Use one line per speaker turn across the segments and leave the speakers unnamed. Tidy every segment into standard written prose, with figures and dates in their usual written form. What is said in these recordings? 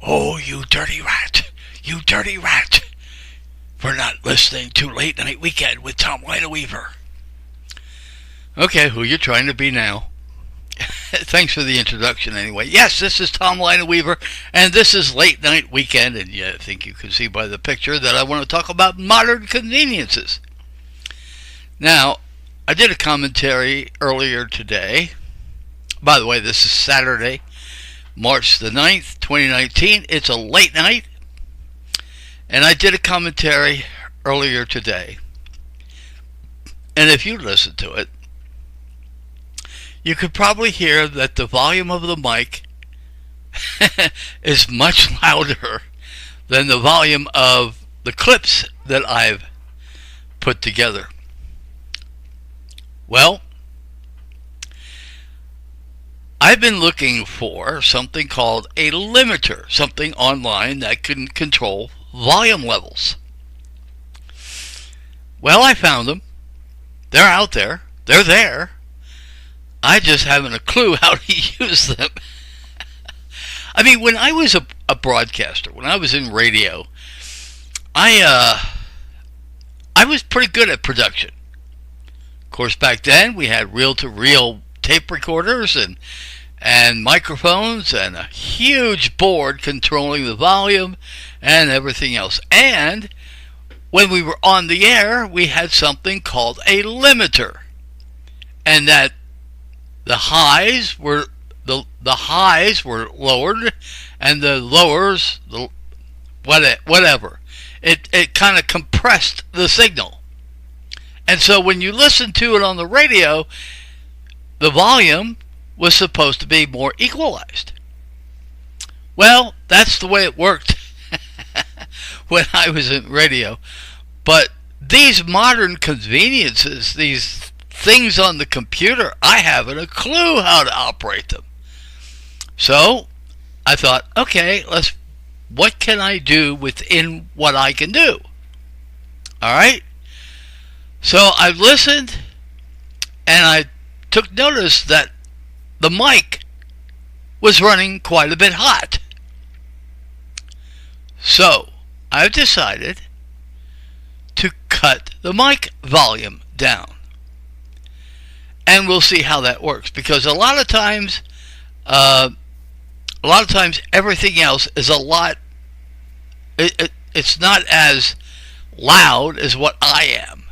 Oh, you dirty rat. You dirty rat. For not listening to Late Night Weekend with Tom Weaver. Okay, who you're trying to be now. Thanks for the introduction anyway. Yes, this is Tom Weaver, and this is Late Night Weekend, and I think you can see by the picture that I want to talk about modern conveniences. Now, I did a commentary earlier today. By the way, this is Saturday, March the 9th, 2019. It's a late night, and I did a commentary earlier today. And if you listen to it, you could probably hear that the volume of the mic is much louder than the volume of the clips that I've put together. Well, I've been looking for something called a limiter, something online that can control volume levels. Well, I found them. They're out there. They're there. I just haven't a clue how to use them. I mean, when I was a broadcaster, when I was in radio, I was pretty good at production. Of course, back then we had reel-to-reel tape recorders and microphones and a huge board controlling the volume and everything else. And when we were on the air, we had something called a limiter, and that the highs were lowered, and the lowers, whatever. It kind of compressed the signal, and so when you listen to it on the radio, the volume was supposed to be more equalized. Well, that's the way it worked when I was in radio. But these modern conveniences, these things on the computer, I haven't a clue how to operate them. So I thought, okay, what can I do within what I can do? All right. So I listened, and I took notice that the mic was running quite a bit hot. So I've decided to cut the mic volume down. And we'll see how that works, because a lot of times everything else is it's not as loud as what I am.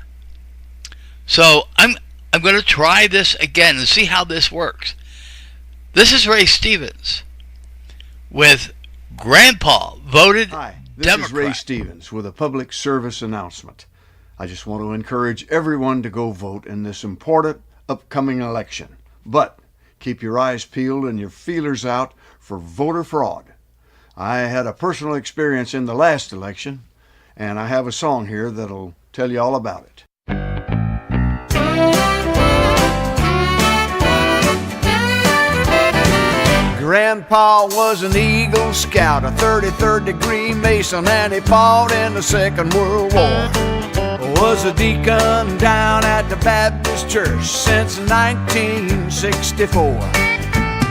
So I'm going to try this again and see how this works. This is Ray Stevens with Grandpa Voted
Hi, this
Democrat.
is Ray Stevens with a public service announcement. I just want to encourage everyone to go vote in this important upcoming election. But keep your eyes peeled and your feelers out for voter fraud. I had a personal experience in the last election, and I have a song here that'll tell you all about it. Grandpa was an Eagle Scout, a 33rd degree Mason, and he fought in the Second World War. Was a deacon down at the Baptist Church since 1964.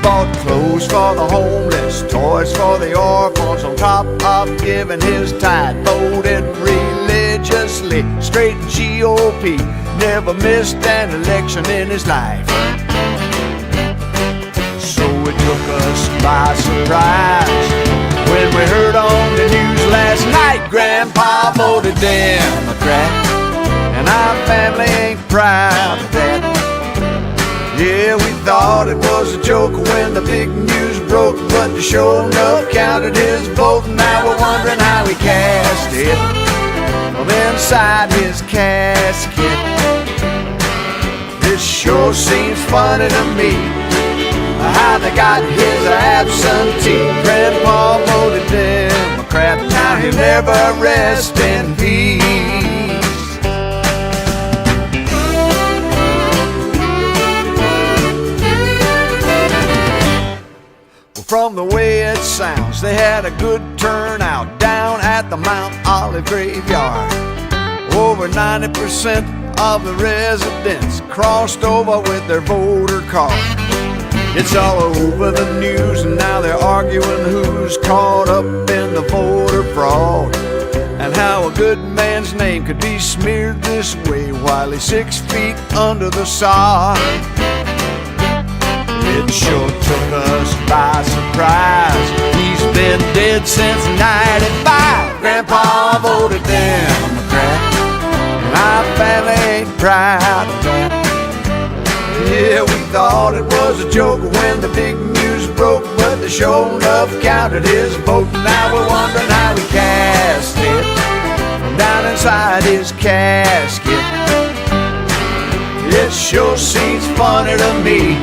Bought clothes for the homeless, toys for the orphans, on top of giving his tithe. Voted religiously, straight GOP, never missed an election in his life. So it took us by surprise when we heard on the news last night Grandpa voted Democrat, and our family ain't proud of that. Yeah, we thought it was a joke when the big news broke, but the show enough counted his vote, and now we're wondering how he cast it from inside his casket. This sure seems funny to me, how they got his absentee. Grandpa voted Democrat, now he'll never rest in peace. Well, from the way it sounds, they had a good turnout down at the Mount Olive Graveyard. Over 90% of the residents crossed over with their voter card. It's all over the news, and now they're arguing who's was caught up in the voter fraud, and how a good man's name could be smeared this way while he's 6 feet under the sod. It sure took us by surprise. He's been dead since '95. Grandpa voted Democrat, and our family ain't proud of that. Yeah, we thought it was a joke when the big news broke, but they sure enough counted his vote. Now we're wondering how he cast it from down inside his casket. It sure seems funny to me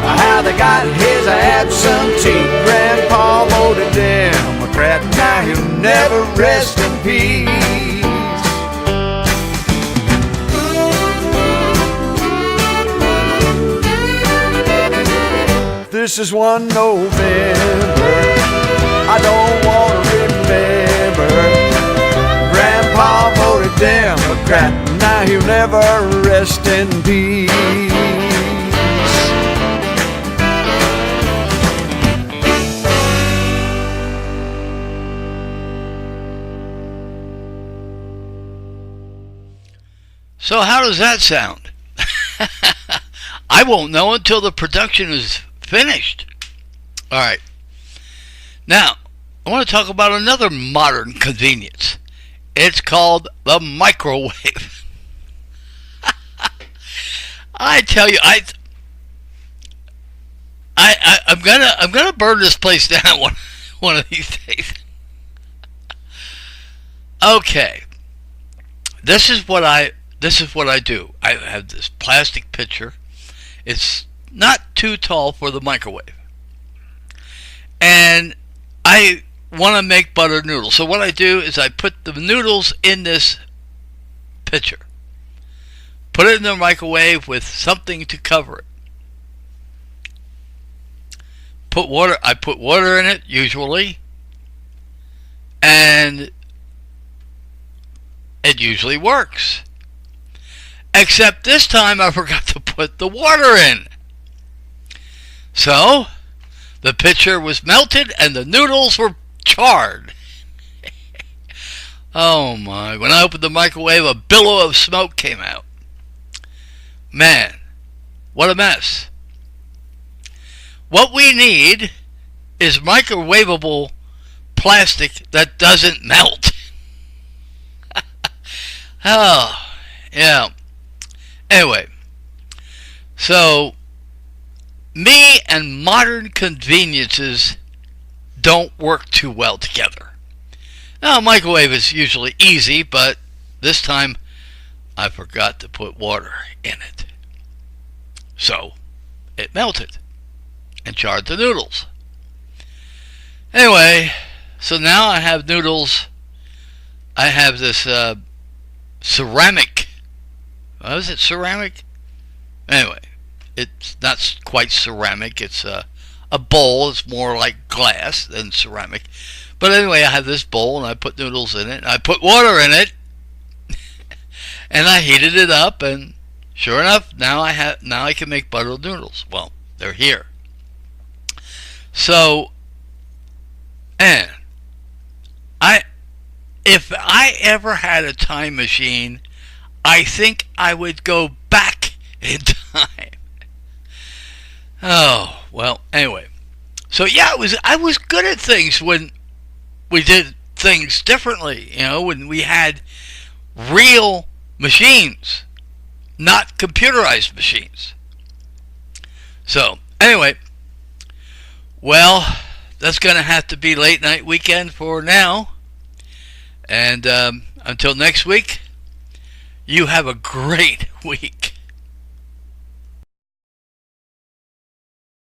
how they got his absentee. Grandpa voted Democrat, now he'll never rest in peace. This is one November, I don't want to remember. Grandpa voted Democrat, now he'll never rest in peace.
So how does that sound? I won't know until the production is finished. Alright. Now, I want to talk about another modern convenience. It's called the microwave. I tell you, I'm gonna burn this place down one of these days. Okay. This is what I do. I have this plastic pitcher. It's not too tall for the microwave. And I want to make buttered noodles. So what I do is I put the noodles in this pitcher. Put it in the microwave with something to cover it. I put water in it usually. And it usually works. Except this time I forgot to put the water in. So, the pitcher was melted and the noodles were charred. Oh my, when I opened the microwave, a billow of smoke came out. Man, what a mess. What we need is microwavable plastic that doesn't melt. Oh, yeah. Anyway, so me and modern conveniences don't work too well together. Now, a microwave is usually easy, but this time I forgot to put water in it. So it melted and charred the noodles. Anyway, so now I have noodles. I have this ceramic. Was it ceramic? Anyway, it's not quite ceramic. It's a bowl. It's more like glass than ceramic. But anyway, I have this bowl and I put noodles in it. And I put water in it, and I heated it up. And sure enough, now I can make buttered noodles. Well, they're here. So, and if I ever had a time machine, I think I would go back in time. Oh, well, anyway. So yeah, I was good at things when we did things differently, when we had real machines, not computerized machines. So, anyway, well, that's going to have to be late night weekend for now. And until next week, you have a great week.